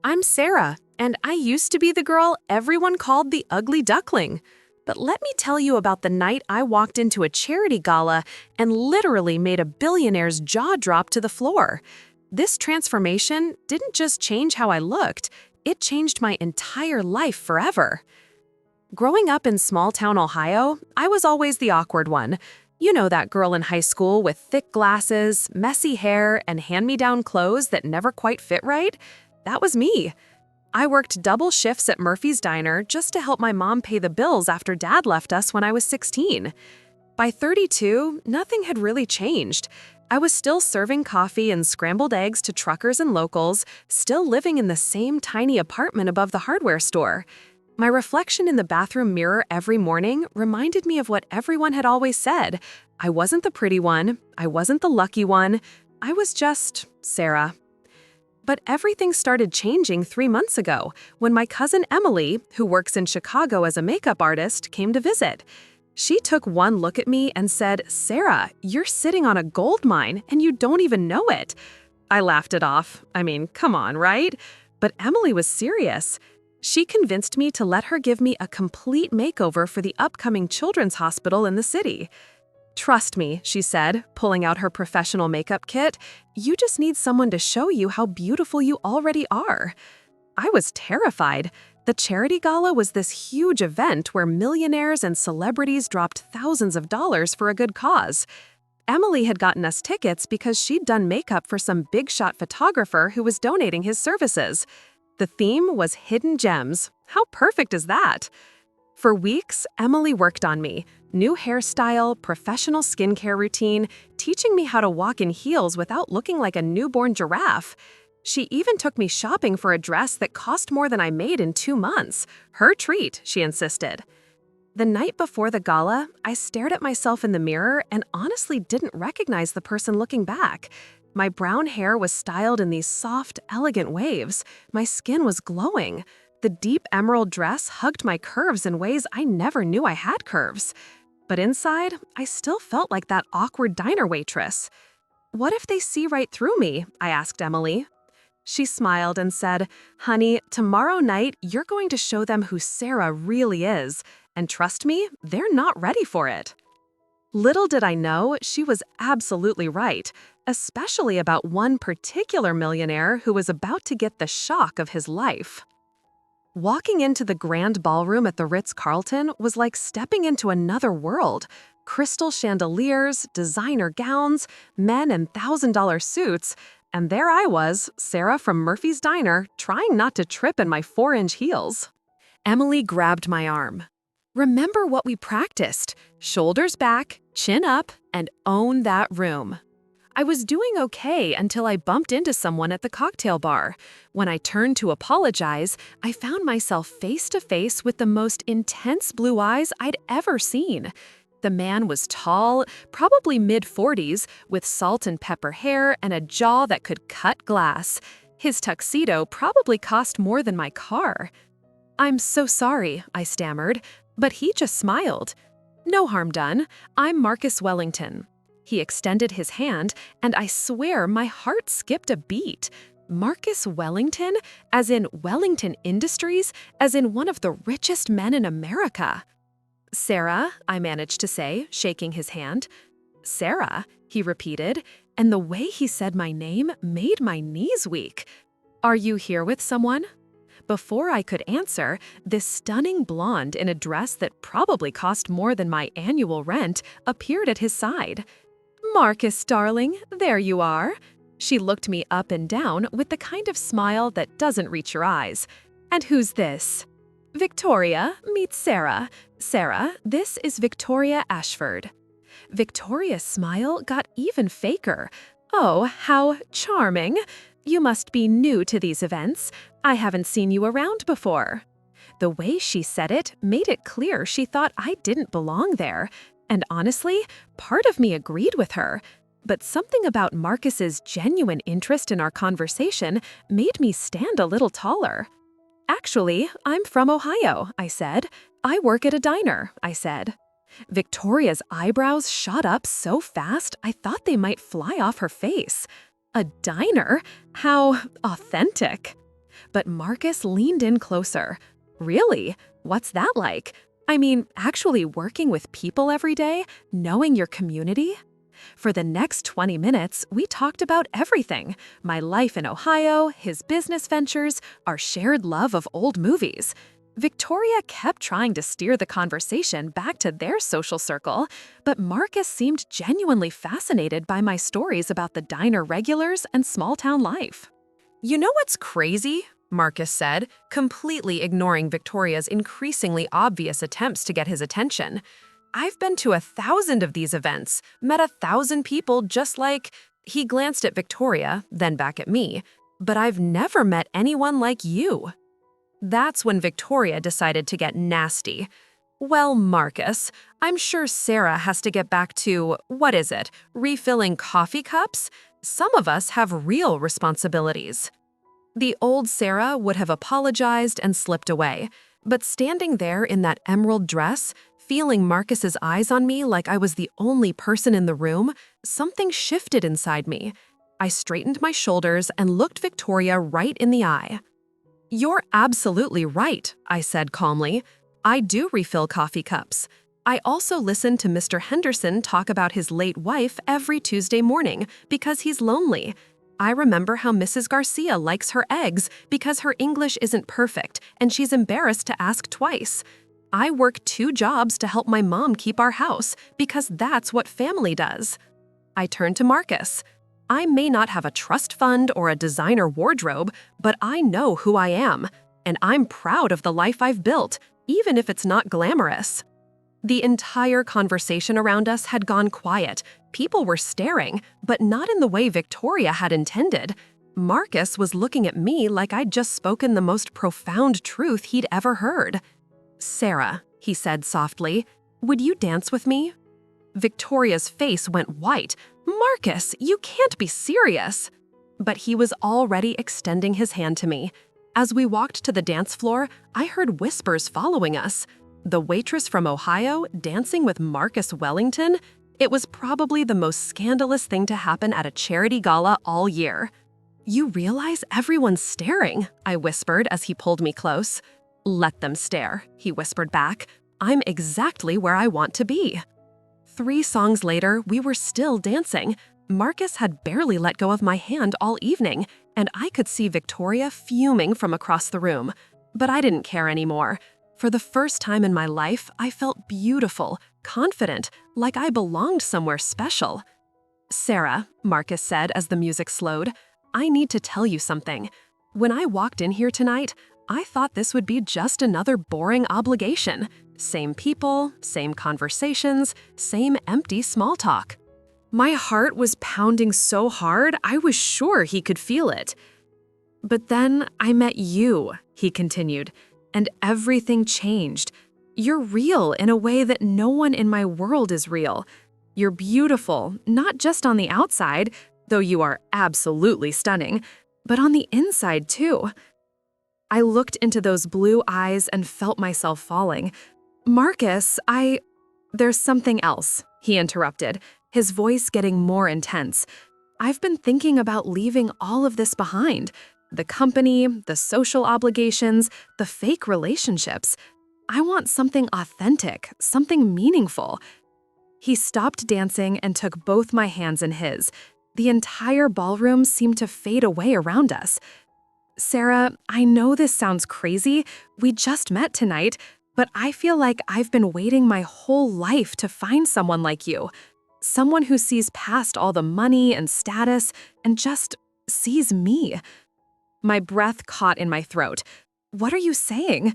I'm Sarah, and I used to be the girl everyone called the ugly duckling. But let me tell you about the night I walked into a charity gala and literally made a billionaire's jaw drop to the floor. This transformation didn't just change how I looked, it changed my entire life forever. Growing up in small-town Ohio, I was always the awkward one. You know that girl in high school with thick glasses, messy hair, and hand-me-down clothes that never quite fit right? That was me. I worked double shifts at Murphy's Diner just to help my mom pay the bills after Dad left us when I was 16. By 32, nothing had really changed. I was still serving coffee and scrambled eggs to truckers and locals, still living in the same tiny apartment above the hardware store. My reflection in the bathroom mirror every morning reminded me of what everyone had always said. I wasn't the pretty one. I wasn't the lucky one. I was just Sarah. But everything started changing 3 months ago when my cousin Emily, who works in Chicago as a makeup artist, came to visit. She took one look at me and said, "Sarah, you're sitting on a gold mine and you don't even know it." I laughed it off. I mean, come on, right? But Emily was serious. She convinced me to let her give me a complete makeover for the upcoming children's hospital in the city. "Trust me," she said, pulling out her professional makeup kit. "You just need someone to show you how beautiful you already are." I was terrified. The charity gala was this huge event where millionaires and celebrities dropped thousands of dollars for a good cause. Emily had gotten us tickets because she'd done makeup for some big-shot photographer who was donating his services. The theme was hidden gems. How perfect is that? For weeks, Emily worked on me. New hairstyle, professional skincare routine, teaching me how to walk in heels without looking like a newborn giraffe. She even took me shopping for a dress that cost more than I made in 2 months. Her treat, she insisted. The night before the gala, I stared at myself in the mirror and honestly didn't recognize the person looking back. My brown hair was styled in these soft, elegant waves. My skin was glowing. The deep emerald dress hugged my curves in ways I never knew I had curves. But inside, I still felt like that awkward diner waitress. "What if they see right through me?" I asked Emily. She smiled and said, "Honey, tomorrow night you're going to show them who Sarah really is. And trust me, they're not ready for it." Little did I know, she was absolutely right, especially about one particular millionaire who was about to get the shock of his life. Walking into the grand ballroom at the Ritz-Carlton was like stepping into another world. Crystal chandeliers, designer gowns, men in $1,000 suits, and there I was, Sarah from Murphy's Diner, trying not to trip in my 4-inch heels. Emily grabbed my arm. "Remember what we practiced. Shoulders back, chin up, and own that room." I was doing okay until I bumped into someone at the cocktail bar. When I turned to apologize, I found myself face to face with the most intense blue eyes I'd ever seen. The man was tall, probably mid-40s, with salt and pepper hair and a jaw that could cut glass. His tuxedo probably cost more than my car. "I'm so sorry," I stammered, but he just smiled. "No harm done. I'm Marcus Wellington." He extended his hand, and I swear my heart skipped a beat. Marcus Wellington? As in Wellington Industries? As in one of the richest men in America? "Sarah," I managed to say, shaking his hand. "Sarah," he repeated, and the way he said my name made my knees weak. "Are you here with someone?" Before I could answer, this stunning blonde in a dress that probably cost more than my annual rent appeared at his side. "Marcus, darling, there you are." She looked me up and down with the kind of smile that doesn't reach your eyes. "And who's this?" "Victoria, meet Sarah. Sarah, this is Victoria Ashford." Victoria's smile got even faker. "Oh, how charming. You must be new to these events. I haven't seen you around before." The way she said it made it clear she thought I didn't belong there. And honestly, part of me agreed with her. But something about Marcus's genuine interest in our conversation made me stand a little taller. "Actually, I'm from Ohio," I said. "I work at a diner," I said. Victoria's eyebrows shot up so fast I thought they might fly off her face. A diner? How authentic. but Marcus leaned in closer. Really? What's that like? I mean, actually working with people every day, knowing your community? For the next 20 minutes, we talked about everything: my life in Ohio, his business ventures, our shared love of old movies. Victoria kept trying to steer the conversation back to their social circle, but Marcus seemed genuinely fascinated by my stories about the diner regulars and small-town life. You know what's crazy? Marcus said, completely ignoring Victoria's increasingly obvious attempts to get his attention. I've been to 1,000 of these events, met 1,000 people just like… He glanced at Victoria, then back at me, but I've never met anyone like you. That's when Victoria decided to get nasty. Well, Marcus, I'm sure Sarah has to get back to, what is it, refilling coffee cups? Some of us have real responsibilities. The old Sarah would have apologized and slipped away, but standing there in that emerald dress, feeling Marcus's eyes on me like I was the only person in the room, something shifted inside me. I straightened my shoulders and looked Victoria right in the eye. You're absolutely right, I said calmly. I do refill coffee cups. I also listen to Mr. Henderson talk about his late wife every Tuesday morning because he's lonely. I remember how Mrs. Garcia likes her eggs because her English isn't perfect and she's embarrassed to ask twice. I work 2 jobs to help my mom keep our house because that's what family does. I turned to Marcus. I may not have a trust fund or a designer wardrobe, but I know who I am, and I'm proud of the life I've built, even if it's not glamorous. The entire conversation around us had gone quiet. People were staring, but not in the way Victoria had intended. Marcus was looking at me like I'd just spoken the most profound truth he'd ever heard. Sarah, he said softly, would you dance with me? Victoria's face went white. Marcus, you can't be serious. But he was already extending his hand to me. As we walked to the dance floor, I heard whispers following us. The waitress from Ohio dancing with Marcus Wellington? It was probably the most scandalous thing to happen at a charity gala all year. You realize everyone's staring, I whispered as he pulled me close. Let them stare, he whispered back. I'm exactly where I want to be. 3 songs later, we were still dancing. Marcus had barely let go of my hand all evening, and I could see Victoria fuming from across the room. But I didn't care anymore. For the first time in my life, I felt beautiful, confident, like I belonged somewhere special. Sarah, Marcus said as the music slowed, I need to tell you something. When I walked in here tonight, I thought this would be just another boring obligation. Same people, same conversations, same empty small talk. My heart was pounding so hard, I was sure he could feel it. But then I met you, he continued, and everything changed. You're real in a way that no one in my world is real. You're beautiful, not just on the outside, though you are absolutely stunning, but on the inside too. I looked into those blue eyes and felt myself falling. Marcus, There's something else, he interrupted, his voice getting more intense. I've been thinking about leaving all of this behind. The company, the social obligations, the fake relationships. I want something authentic, something meaningful. He stopped dancing and took both my hands in his. The entire ballroom seemed to fade away around us. Sarah, I know this sounds crazy. We just met tonight, but I feel like I've been waiting my whole life to find someone like you. Someone who sees past all the money and status and just sees me. My breath caught in my throat. What are you saying?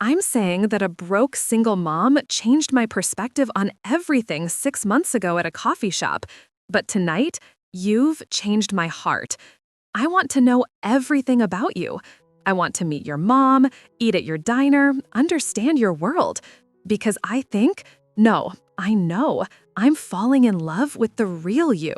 I'm saying that a broke single mom changed my perspective on everything 6 months ago at a coffee shop. But tonight, you've changed my heart. I want to know everything about you. I want to meet your mom, eat at your diner, understand your world. Because I know, I'm falling in love with the real you.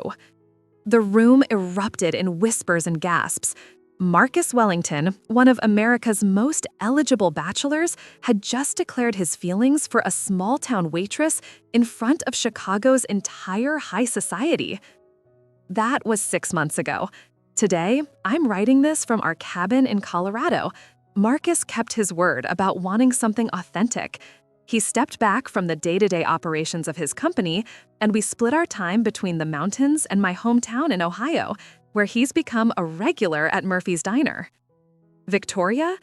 The room erupted in whispers and gasps. Marcus Wellington, one of America's most eligible bachelors, had just declared his feelings for a small-town waitress in front of Chicago's entire high society. That was 6 months ago. Today, I'm writing this from our cabin in Colorado. Marcus kept his word about wanting something authentic. He stepped back from the day-to-day operations of his company, and we split our time between the mountains and my hometown in Ohio, where he's become a regular at Murphy's Diner. Victoria?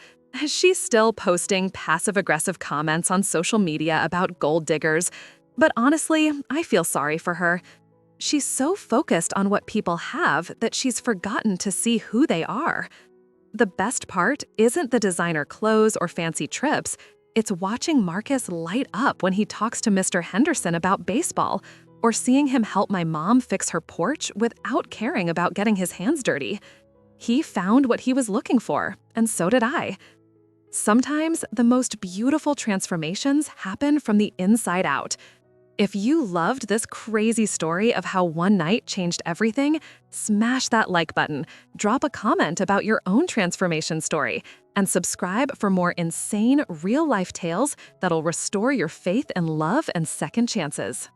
She's still posting passive-aggressive comments on social media about gold diggers, but honestly, I feel sorry for her. She's so focused on what people have that she's forgotten to see who they are. The best part isn't the designer clothes or fancy trips, it's watching Marcus light up when he talks to Mr. Henderson about baseball, or seeing him help my mom fix her porch without caring about getting his hands dirty. He found what he was looking for, and so did I. Sometimes the most beautiful transformations happen from the inside out. If you loved this crazy story of how one night changed everything, smash that like button, drop a comment about your own transformation story, and subscribe for more insane real-life tales that'll restore your faith in love and second chances.